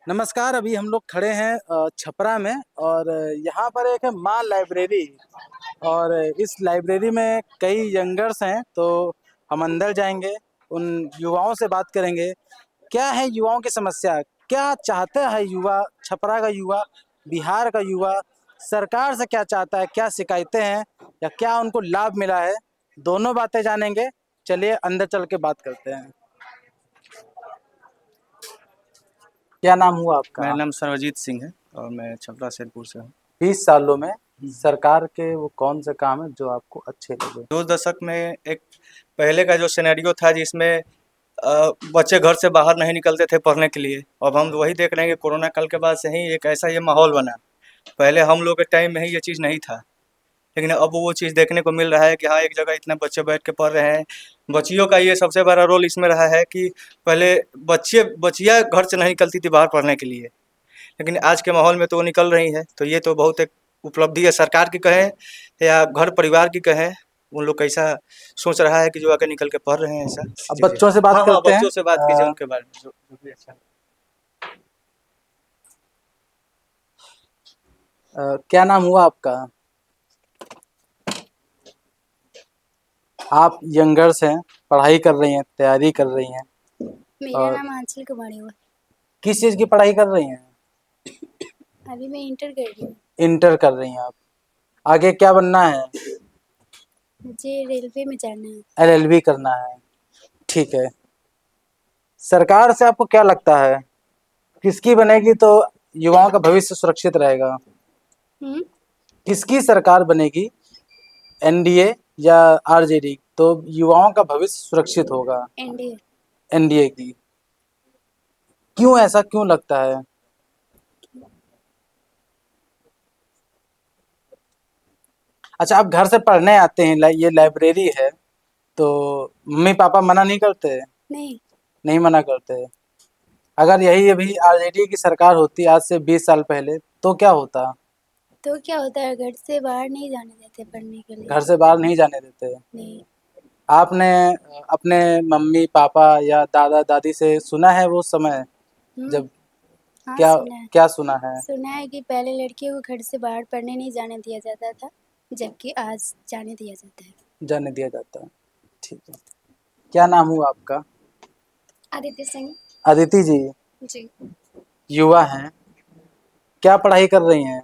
नमस्कार। अभी हम लोग खड़े हैं छपरा में और यहाँ पर एक है माँ लाइब्रेरी और इस लाइब्रेरी में कई यंगर्स हैं। तो हम अंदर जाएंगे, उन युवाओं से बात करेंगे। क्या है युवाओं की समस्या, क्या चाहता है युवा, छपरा का युवा, बिहार का युवा सरकार से क्या चाहता है, क्या शिकायतें हैं या क्या उनको लाभ मिला है, दोनों बातें जानेंगे। चलिए अंदर चल के बात करते हैं। क्या नाम हुआ मेरा आपका? नाम सर्वजीत सिंह है और मैं छपरा सैदपुर से हूँ। 20 सालों में सरकार के वो कौन से काम है जो आपको अच्छे लगे? 2 दशक में एक पहले का जो सिनेरियो था जिसमें बच्चे घर से बाहर नहीं निकलते थे पढ़ने के लिए। अब हम वही देख रहे हैं कि कोरोना काल के बाद से ही एक ऐसा ये माहौल बना। पहले हम लोग के टाइम में ही ये चीज़ नहीं था, लेकिन अब वो चीज़ देखने को मिल रहा है कि हाँ, एक जगह इतने बच्चे बैठ के पढ़ रहे हैं। बच्चियों का ये सबसे बड़ा रोल इसमें रहा है कि पहले बच्चियाँ घर से नहीं निकलती थी बाहर पढ़ने के लिए, लेकिन आज के माहौल में तो वो निकल रही हैं। तो ये तो बहुत एक उपलब्धि है सरकार की कहें या घर परिवार की कहें, उन लोग कैसा सोच रहा है कि जो आगे निकल के पढ़ रहे हैं ऐसा। अब जी, जी। बच्चों से बात हाँ, हाँ, करते हैं। बच्चों से बात कीजिए उनके बारे में जो भी अच्छा। क्या नाम हुआ आपका? आप यंगर्स हैं, पढ़ाई कर रही हैं, तैयारी कर रही हैं मेरा और नाम आंचल कुमारी हुआ। किस चीज़ की पढ़ाई कर रही हैं? अभी मैं इंटर कर रही हूँ। इंटर कर रही हैं आप। आगे क्या बनना है? मुझे रेलवे में जाना है। एलएलबी करना है। ठीक है। सरकार से आपको क्या लगता है, किसकी बनेगी तो युवाओं का भविष्य सुरक्षित रहेगा? हम्म। किसकी सरकार बनेगी, एनडीए या आरजेडी, तो युवाओं का भविष्य सुरक्षित होगा? एनडीए। एनडीए की। क्यों, ऐसा क्यों लगता है? अच्छा, आप घर से पढ़ने आते हैं, ये लाइब्रेरी है, तो मम्मी पापा मना नहीं करते? नहीं। नहीं मना करते। अगर यही अभी आरजेडी की सरकार होती आज से 20 साल पहले तो क्या होता? तो क्या होता है, घर से बाहर नहीं जाने देते पढ़ने के लिए। घर से बाहर नहीं जाने देते। नहीं। आपने अपने मम्मी पापा या दादा दादी से सुना है वो समय हम्म। जब, हाँ, क्या सुना है। क्या सुना है? सुना है कि पहले लड़कियों को घर से बाहर पढ़ने नहीं जाने दिया जाता था, जबकि आज जाने दिया जाता है। जाने दिया जाता है। ठीक है। क्या नाम हुआ आपका? आदित्य सिंह। अदिति जी, जी। युवा हैं, क्या पढ़ाई कर रही हैं?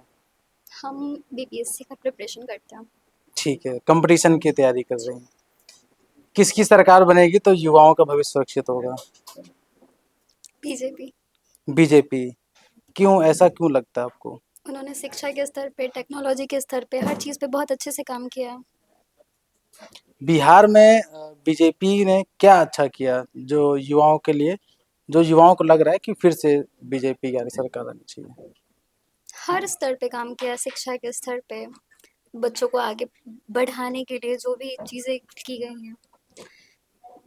हम बीपीएससी का प्रिपरेशन करते हैं। ठीक है, कंपटीशन की तैयारी कर रही हैं। किसकी सरकार बनेगी तो युवाओं का भविष्य सुरक्षित होगा? बीजेपी। बीजेपी। क्यों, ऐसा क्यों लगता है आपको? उन्होंने शिक्षा के स्तर पे, टेक्नोलॉजी के स्तर पे, हर चीज़ पे बहुत अच्छे से काम किया है। बिहार में बीजेपी ने क्या अच्छा किया जो युवाओं के लिए, जो युवाओं को लग रहा है कि फिर से बीजेपी की सरकार आनी चाहिए? हर स्तर पे काम किया, शिक्षा के स्तर पे, बच्चों को आगे बढ़ाने के लिए जो भी चीज़ें की गई हैं,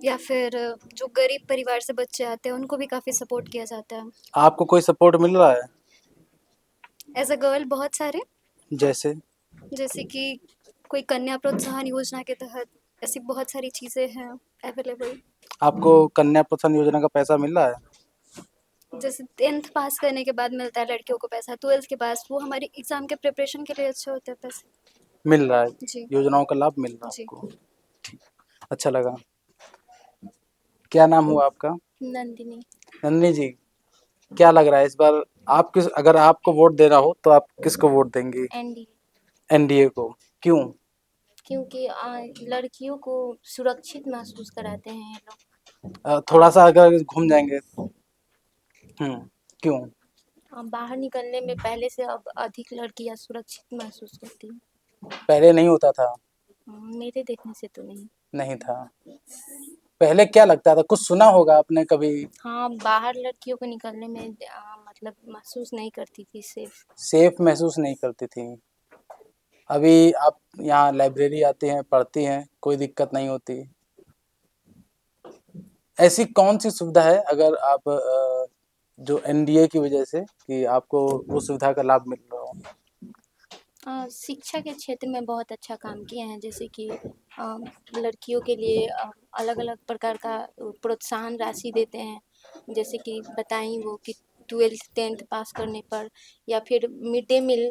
या फिर जो गरीब परिवार से बच्चे आते हैं उनको भी काफ़ी सपोर्ट किया जाता है। आपको कोई सपोर्ट मिल रहा है? एज अ गर्ल बहुत सारे, जैसे? जैसे कि कोई कन्या प्रोत्साहन योजना के तहत ऐसी बहुत सारी चीज़ें हैं अवेलेबल। आपको कन्या प्रोत्साहन योजना का पैसा मिल रहा है? जैसे 10th पास करने के बाद मिलता है लड़कियों को पैसा, 12th के पास, वो हमारी एग्ज़ाम के प्रिपरेशन के लिए अच्छे होते हैं पैसे। मिल रहा है? जी। योजनाओं का लाभ मिल रहा है जी। आपको? ठीक, अच्छा लगा। क्या नाम हुआ आपका? नंदिनी। नंदिनी जी, क्या लग रहा है इस बार, आप किस, अगर आपको वोट देना हो तो आप किसको वोट देंगी? एनडी। एनडीए को। क्यों? क्योंकि लड़कियों को सुरक्षित महसूस कराते हैं ये लोग। थोड़ा सा अगर घूम जाएंगे। क्यों? बाहर निकलने में पहले से अब अधिक लड़कियां सुरक्षित महसूस करती हैं। पहले नहीं होता था? मेरे देखने से तो नहीं। नहीं था। पहले क्या लगता था, कुछ सुना होगा आपने कभी? हाँ, बाहर लड़कियों को निकलने में मतलब महसूस नहीं करती थी सेफ। सेफ महसूस नहीं करती थी। अभी आप यहाँ लाइब्रेरी आती हैं, पढ़ती हैं, कोई दिक्कत नहीं होती। ऐसी कौन सी सुविधा है अगर आप जो एनडीए की वजह से कि आपको वो सुविधा का लाभ मिल रहा हो? शिक्षा के क्षेत्र में बहुत अच्छा काम किए हैं, जैसे कि लड़कियों के लिए अलग अलग प्रकार का प्रोत्साहन राशि देते हैं। जैसे कि बताई वो कि ट्वेल्थ टेंथ पास करने पर, या फिर मिड डे मील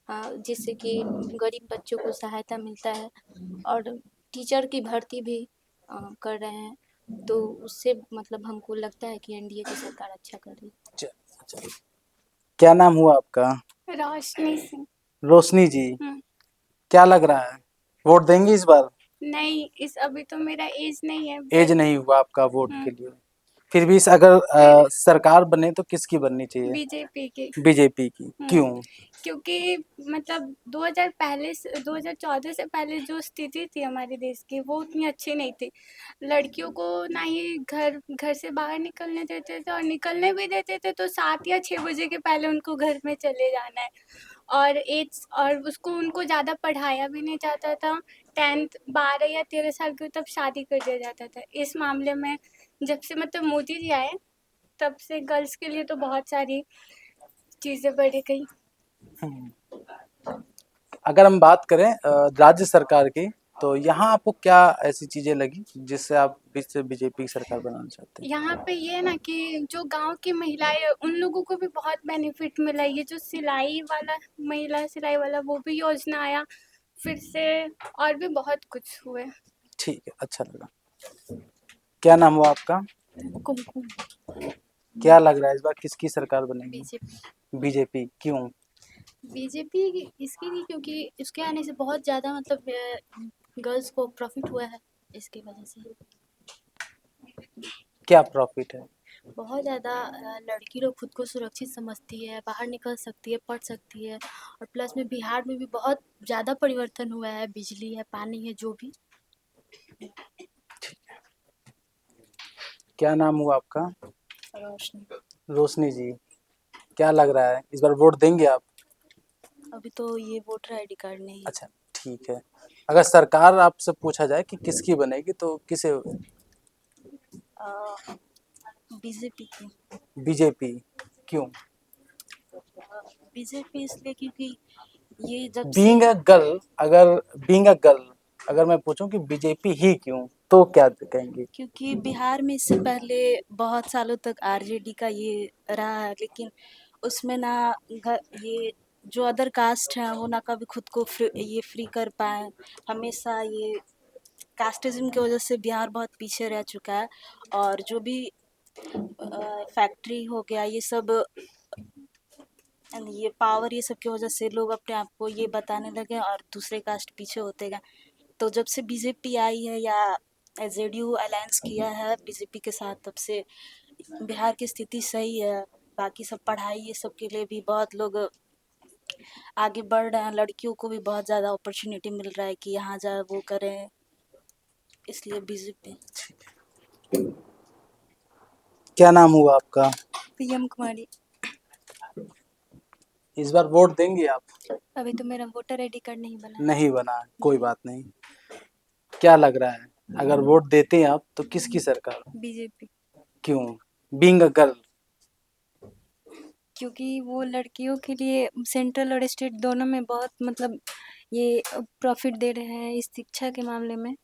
जिससे कि गरीब बच्चों को सहायता मिलता है, और टीचर की भर्ती भी कर रहे हैं। तो उससे मतलब हमको लगता है कि एनडीए की सरकार अच्छा कर रही है। अच्छा, क्या नाम हुआ आपका? रोशनी सिंह। रोशनी जी, क्या लग रहा है, वोट देंगी इस बार? नहीं, इस अभी तो मेरा एज नहीं है। एज नहीं हुआ आपका वोट हम्म। के लिए। फिर भी अगर सरकार बने तो किसकी बननी चाहिए? बीजेपी की। बीजेपी की, क्यों? क्योंकि मतलब 2014 से पहले जो स्थिति थी हमारे देश की, वो उतनी अच्छी नहीं थी। लड़कियों को ना ही घर से बाहर निकलने देते थे, और निकलने भी देते थे तो 7 या 6 बजे के पहले उनको घर में चले जाना है, और उसको उनको ज़्यादा पढ़ाया भी नहीं जाता था। 10th 12 या 13 साल की तब शादी कर दिया जाता था। इस मामले में जब से मतलब मोदी जी आए, तब से गर्ल्स के लिए तो बहुत सारी चीज़ें बढ़ गई। अगर हम बात करें राज्य सरकार की, तो यहाँ आपको क्या ऐसी चीजें लगी जिससे आप बीजेपी की सरकार बनाना चाहते हैं? यहाँ पे ये ना कि जो गांव की महिलाएं, उन लोगों को भी बहुत बेनिफिट मिला। ये जो महिला सिलाई वाला वो भी योजना आया फिर से, और भी बहुत कुछ हुए। ठीक है, अच्छा लगा। क्या नाम हुआ आपका? कुमकुम। क्या लग रहा है इस बार किसकी सरकार बनेगी? बीजेपी। बीजेपी, क्यों? बीजेपी इसके लिए क्योंकि इसके आने से बहुत ज़्यादा मतलब गर्ल्स को प्रॉफिट हुआ है, इसकी वजह से। क्या प्रॉफिट है? बहुत ज़्यादा लड़की लोग खुद को सुरक्षित समझती है, बाहर निकल सकती है, पढ़ सकती है, और प्लस में बिहार में भी बहुत ज़्यादा परिवर्तन हुआ है, बिजली है, पानी है, जो भी। क्या नाम हुआ आपका? रोशनी। रोशनी जी, क्या लग रहा है इस बार वोट देंगे आप? अभी तो ये वोटर आईडी कार्ड नहीं है। अच्छा, ठीक है। अगर सरकार आपसे पूछा जाए कि किसकी बनेगी तो किसे? बीजेपी की। बीजेपी, क्यों? बीजेपी इसलिए क्योंकि ये जब से बीइंग अ गर्ल, अगर मैं पूछूं कि बीजेपी ही क्यों, तो क्या कहेंगे? क्योंकि बिहार में इससे पहले बहुत सालों तक आरजेडी का ये रहा है, लेकिन उसमें ना ये जो अदर कास्ट हैं वो ना कभी खुद को फ्री कर पाए। हमेशा ये कास्टिज्म की वजह से बिहार बहुत पीछे रह चुका है, और जो भी फैक्ट्री हो गया ये सब, ये पावर, ये सब की वजह से लोग अपने आप को ये बताने लगे और दूसरे कास्ट पीछे होते गए। तो जब से बीजेपी आई है या जेडीयू अलायंस किया है बीजेपी के साथ, तब से बिहार की स्थिति सही है। बाकी सब पढ़ाई ये सब के लिए भी बहुत लोग आगे बढ़ रहे हैं, लड़कियों को भी बहुत ज़्यादा अपॉर्चुनिटी मिल रहा है कि यहाँ जाए वो करें, इसलिए बीजेपी। क्या नाम हुआ आपका? पीएम कुमारी। इस बार वोट देंगे आप? अभी तो मेरा वोटर आईडी कार्ड नहीं बना। नहीं बना, कोई बात नहीं। क्या लग रहा है अगर वोट देते हैं आप तो किसकी सरकार? बीजेपी। क्यों? Being a girl. क्योंकि वो लड़कियों के लिए सेंट्रल और स्टेट दोनों में बहुत मतलब ये प्रॉफिट दे रहे हैं इस शिक्षा के मामले में।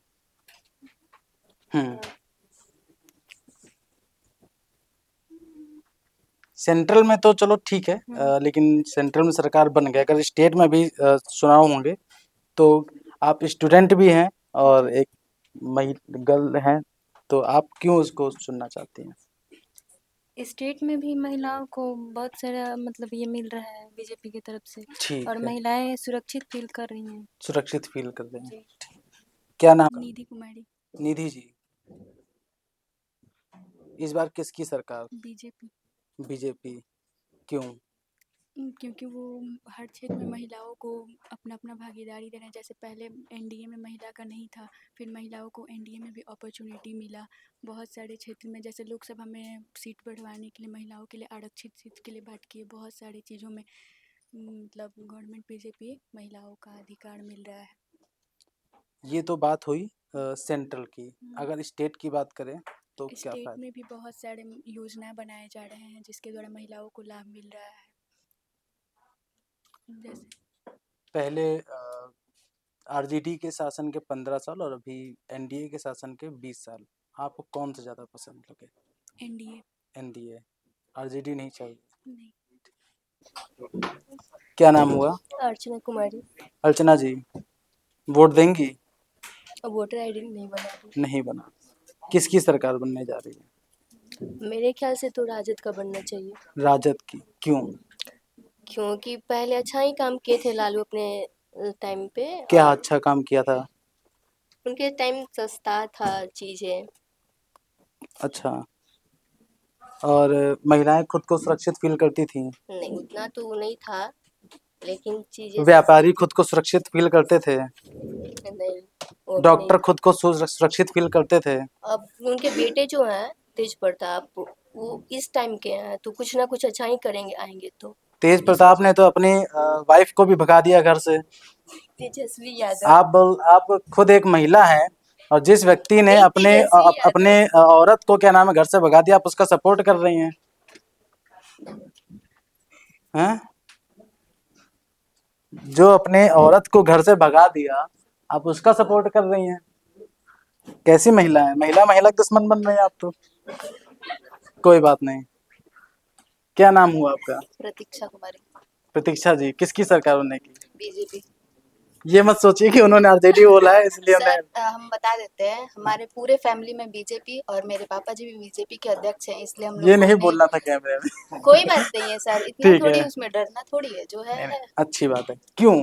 सेंट्रल में तो चलो ठीक है, लेकिन सेंट्रल में सरकार बन गई, अगर स्टेट में भी चुनाव होंगे तो आप स्टूडेंट भी हैं और एक गर्ल हैं, तो आप क्यों उसको चुनना चाहती हैं? स्टेट में भी महिलाओं को बहुत सारा मतलब ये मिल रहा है बीजेपी की तरफ से, ठीक और है, महिलाएं सुरक्षित फील कर रही हैं। सुरक्षित फील कर देंगे। जी। क्या नाम? निधि कुमारी। निधि जी, इस बार किसकी सरकार? बीजेपी। बीजेपी, क्यों? क्योंकि वो हर क्षेत्र में महिलाओं को अपना अपना भागीदारी दे रहे हैं। जैसे पहले एनडीए में महिला का नहीं था, फिर महिलाओं को एनडीए में भी अपॉर्चुनिटी मिला। बहुत सारे क्षेत्र में जैसे लोकसभा में सीट बढ़वाने के लिए महिलाओं के लिए आरक्षित सीट के लिए बात की है। बहुत सारी चीज़ों में मतलब गवर्नमेंट बीजेपी महिलाओं का अधिकार मिल रहा है। ये तो बात हुई सेंट्रल की, अगर स्टेट की बात करें तो क्या स्टेट फायदा? में भी बहुत सारे योजनाएं बनाए जा रहे हैं जिसके द्वारा महिलाओं को लाभ मिल रहा है। जैसे पहले आरजेडी के शासन के 15 साल और अभी एनडीए के शासन के 20 साल, आपको कौन सा ज़्यादा पसंद लगे? एनडीए। एनडीए, आरजेडी नहीं चाहिए? नहीं। क्या नाम हुआ? अर्चना कुमारी। अर्चना जी, वोट देंगी? अब वोटर आईडी नहीं बना रही। नहीं बना। किसकी सरकार बनने जा रही है? मेरे ख्याल से तो राजद का बनना चाहिए। राजद की, क्यों? क्योंकि पहले अच्छा ही काम किए थे लालू अपने टाइम पे। क्या और अच्छा काम किया था? उनके टाइम सस्ता था चीज़ें। अच्छा। और महिलाएं खुद को सुरक्षित फील करती थी? नहीं उतना तो नहीं था, लेकिन चीज़ें व्यापारी खुद को सुरक्षित फील करते थे? नहीं, वो भी डॉक्टर नहीं। खुद को सुरक्षित फील करते थे? अब उनके बेटे जो हैं तेज प्रताप, वो इस टाइम के हैं तो कुछ ना कुछ अच्छा ही करेंगे, आएंगे तो। तेज प्रताप ने तो अपनी वाइफ को भी भगा दिया घर से। तेजस्वी यादव। आप खुद एक महिला हैं, और जिस व्यक्ति ने नहीं, अपने तेजस्वी यादव। अपने औरत को क्या नाम है घर से भगा दिया, आप उसका सपोर्ट कर रही हैं? हैं? जो अपने औरत को घर से भगा दिया, आप उसका सपोर्ट कर रही हैं? कैसी महिला है? महिला महिला के दुश्मन बन रही हैं आप तो। कोई बात नहीं। क्या नाम हुआ आपका? प्रतीक्षा कुमारी। प्रतीक्षा जी, किसकी सरकार बनने की? बीजेपी। ये मत सोचिए कि उन्होंने आरजेडी बोला है इसलिए सर उन्हें। हम बता देते हैं, हमारे पूरे फैमिली में बीजेपी और मेरे पापा जी भी बीजेपी के अध्यक्ष हैं, इसलिए हम ये लोग नहीं बोलना था कैमरे में। कोई बात नहीं है सर, इतना ठीक थोड़ी है। उसमें डरना थोड़ी है, जो नहीं, नहीं, है। अच्छी बात है। क्यों?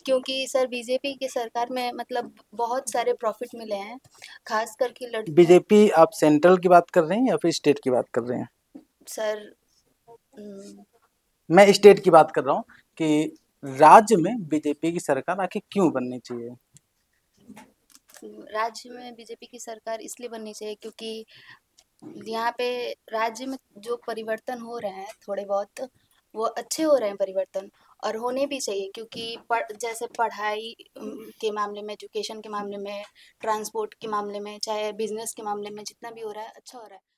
क्योंकि सर बीजेपी की सरकार में मतलब बहुत सारे प्रॉफिट मिले हैं, खास करके लड़कियों। बीजेपी आप सेंट्रल की बात कर रहे हैं या फिर स्टेट की बात कर रहे हैं? सर हम्म, मैं स्टेट की बात कर रहा हूँ कि राज्य में बीजेपी की सरकार आखिर क्यों बननी चाहिए? राज्य में बीजेपी की सरकार इसलिए बननी चाहिए क्योंकि यहाँ पे राज्य में जो परिवर्तन हो रहे हैं थोड़े बहुत, वो अच्छे हो रहे हैं परिवर्तन, और होने भी चाहिए क्योंकि जैसे पढ़ाई के मामले में, एजुकेशन के मामले में, ट्रांसपोर्ट के मामले में, चाहे बिजनेस के मामले में, जितना भी हो रहा है अच्छा हो रहा है।